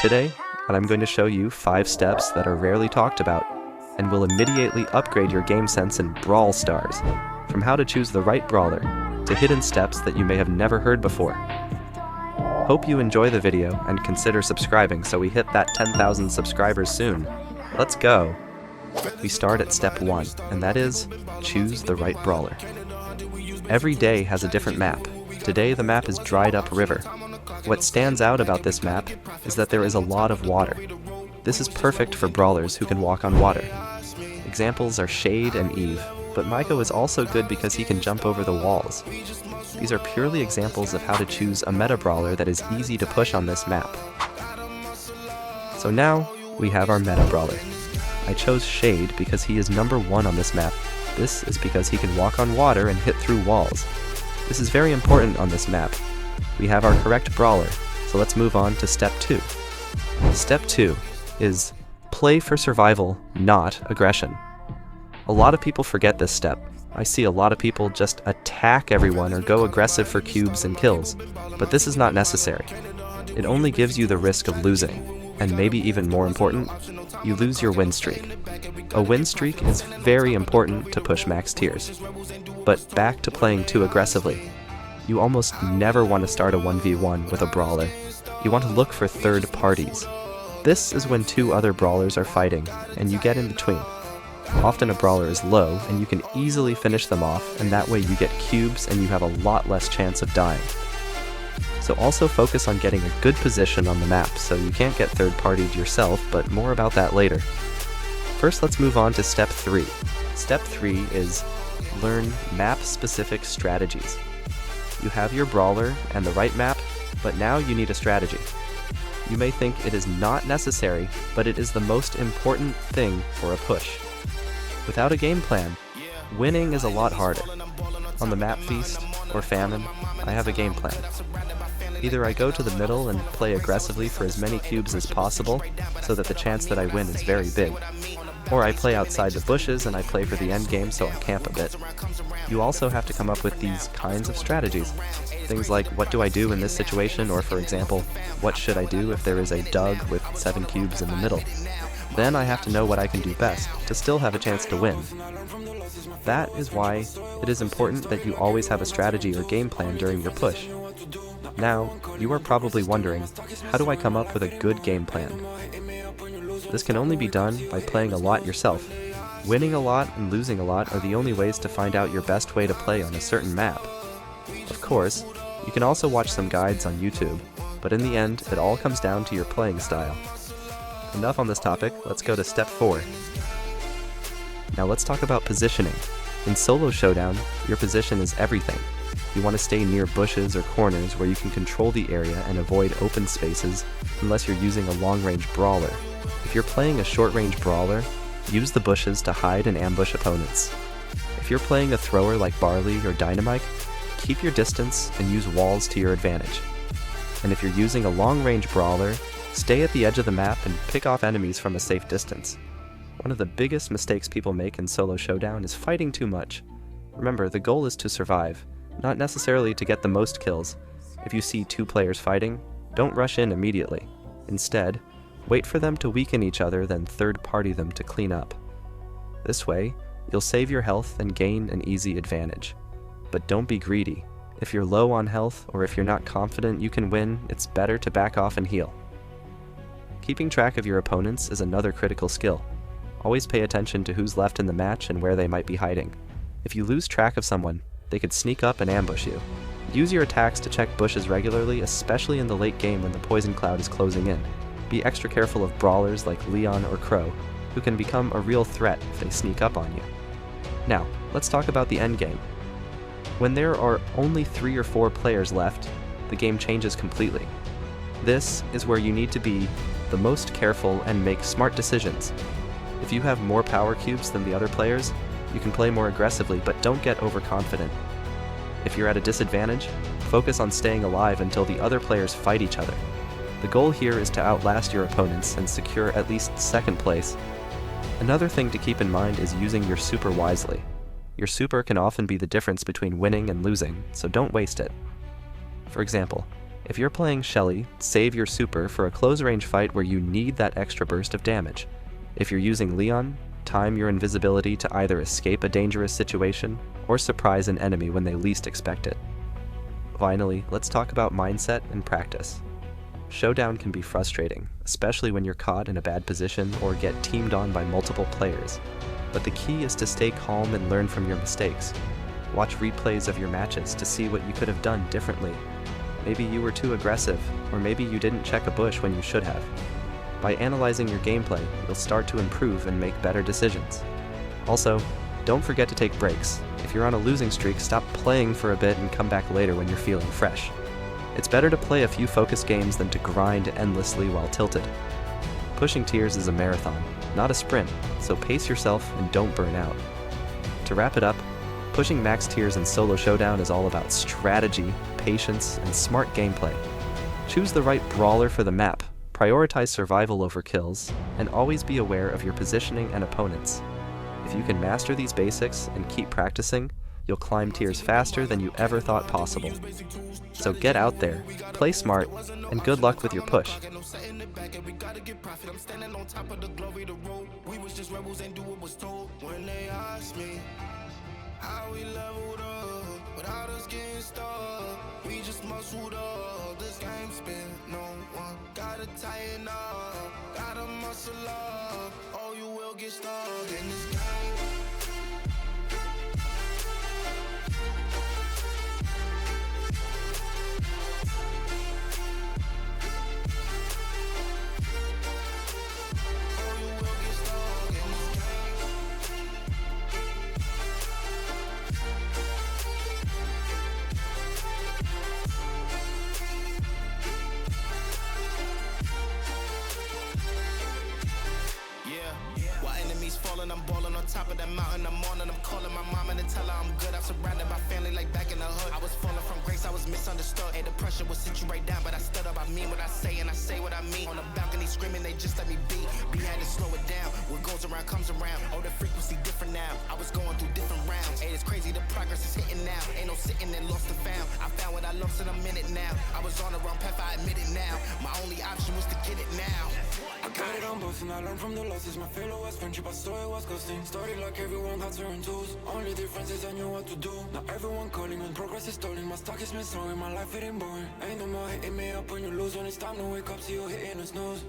Today, I'm going to show you 5 steps that are rarely talked about and will immediately upgrade your game sense in Brawl Stars, from how to choose the right brawler to hidden steps that you may have never heard before. Hope you enjoy the video and consider subscribing so we hit that 10,000 subscribers soon. Let's go! We start at step 1, and that is, choose the right brawler. Every day has a different map. Today the map is Dried Up River. What stands out about this map is that there is a lot of water. This is perfect for brawlers who can walk on water. Examples are Shade and Eve, but Myco is also good because he can jump over the walls. These are purely examples of how to choose a meta brawler that is easy to push on this map. So now, we have our meta brawler. I chose Shade because he is number 1 on this map. This is because he can walk on water and hit through walls. This is very important on this map. We have our correct brawler, so let's move on to step 2. Step 2 is play for survival, not aggression. A lot of people forget this step. I see a lot of people just attack everyone or go aggressive for cubes and kills, but this is not necessary. It only gives you the risk of losing, and maybe even more important, you lose your win streak. A win streak is very important to push max tiers. But back to playing too aggressively. You almost never want to start a 1v1 with a brawler. You want to look for third parties. This is when 2 other brawlers are fighting, and you get in between. Often a brawler is low, and you can easily finish them off, and that way you get cubes and you have a lot less chance of dying. So also focus on getting a good position on the map, so you can't get third partied yourself, but more about that later. First, let's move on to step 3. Step 3 is learn map-specific strategies. You have your brawler and the right map, but now you need a strategy. You may think it is not necessary, but it is the most important thing for a push. Without a game plan, winning is a lot harder. On the map Feast or Famine, I have a game plan. Either I go to the middle and play aggressively for as many cubes as possible, so that the chance that I win is very big. Or I play outside the bushes and I play for the end game so I camp a bit. You also have to come up with these kinds of strategies. Things like, what do I do in this situation? Or for example, what should I do if there is a Doug with 7 cubes in the middle? Then I have to know what I can do best to still have a chance to win. That is why it is important that you always have a strategy or game plan during your push. Now, you are probably wondering, how do I come up with a good game plan? This can only be done by playing a lot yourself. Winning a lot and losing a lot are the only ways to find out your best way to play on a certain map. Of course, you can also watch some guides on YouTube, but in the end, it all comes down to your playing style. Enough on this topic, let's go to step 4. Now let's talk about positioning. In solo showdown, your position is everything. You want to stay near bushes or corners where you can control the area and avoid open spaces unless you're using a long-range brawler. If you're playing a short-range brawler, use the bushes to hide and ambush opponents. If you're playing a thrower like Barley or Dynamike, keep your distance and use walls to your advantage. And if you're using a long-range brawler, stay at the edge of the map and pick off enemies from a safe distance. One of the biggest mistakes people make in solo showdown is fighting too much. Remember, the goal is to survive, not necessarily to get the most kills. If you see 2 players fighting, don't rush in immediately. Instead, wait for them to weaken each other, then third-party them to clean up. This way, you'll save your health and gain an easy advantage. But don't be greedy. If you're low on health, or if you're not confident you can win, it's better to back off and heal. Keeping track of your opponents is another critical skill. Always pay attention to who's left in the match and where they might be hiding. If you lose track of someone, they could sneak up and ambush you. Use your attacks to check bushes regularly, especially in the late game when the poison cloud is closing in. Be extra careful of brawlers like Leon or Crow, who can become a real threat if they sneak up on you. Now, let's talk about the endgame. When there are only 3 or 4 players left, the game changes completely. This is where you need to be the most careful and make smart decisions. If you have more power cubes than the other players, you can play more aggressively, but don't get overconfident. If you're at a disadvantage, focus on staying alive until the other players fight each other. The goal here is to outlast your opponents and secure at least 2nd place. Another thing to keep in mind is using your super wisely. Your super can often be the difference between winning and losing, so don't waste it. For example, If you're playing Shelly, save your super for a close-range fight where you need that extra burst of damage. If you're using Leon, time your invisibility to either escape a dangerous situation or surprise an enemy when they least expect it. Finally, let's talk about mindset and practice. Showdown can be frustrating, especially when you're caught in a bad position or get teamed on by multiple players. But the key is to stay calm and learn from your mistakes. Watch replays of your matches to see what you could have done differently. Maybe you were too aggressive, or maybe you didn't check a bush when you should have. By analyzing your gameplay, you'll start to improve and make better decisions. Also, don't forget to take breaks. If you're on a losing streak, stop playing for a bit and come back later when you're feeling fresh. It's better to play a few focus games than to grind endlessly while tilted. Pushing tiers is a marathon, not a sprint, so pace yourself and don't burn out. To wrap it up, pushing max tiers in solo showdown is all about strategy, patience, and smart gameplay. Choose the right brawler for the map, prioritize survival over kills, and always be aware of your positioning and opponents. If you can master these basics and keep practicing, you'll climb tiers faster than you ever thought possible. So get out there, play smart, and good luck with your push. How we leveled up, without us getting stuck. We just muscled up, this game spin, no one gotta tighten up, gotta muscle up, or you will get stuck in this game. Falling, I'm balling on top of that mountain. I'm on and I'm calling my mama to tell her I'm good. I'm surrounded by family like back in the hood. I was falling from grace, I was misunderstood. And the pressure would sit you right down, but I stood up. I mean what I say and I say what I mean. On the balcony screaming, they just let me be. Be had to slow it down. What goes around comes around. Oh, the frequency different now. I was going through different rounds. Hey, it's crazy, the progress is hitting now. Ain't no sitting and lost and found. I found what I lost in a minute now. I was on the wrong path, I admit it now. My only option was to get it now. I got it on both and I learned from the losses. My failure was friendship, I saw it was costing. Started like everyone had certain tools. Only difference is I knew what to do. Now everyone calling when progress is stalling. My stock is missing, my life it ain't boring. Ain't no more hitting me up when you lose. When it's time to wake up, see you hitting the snooze.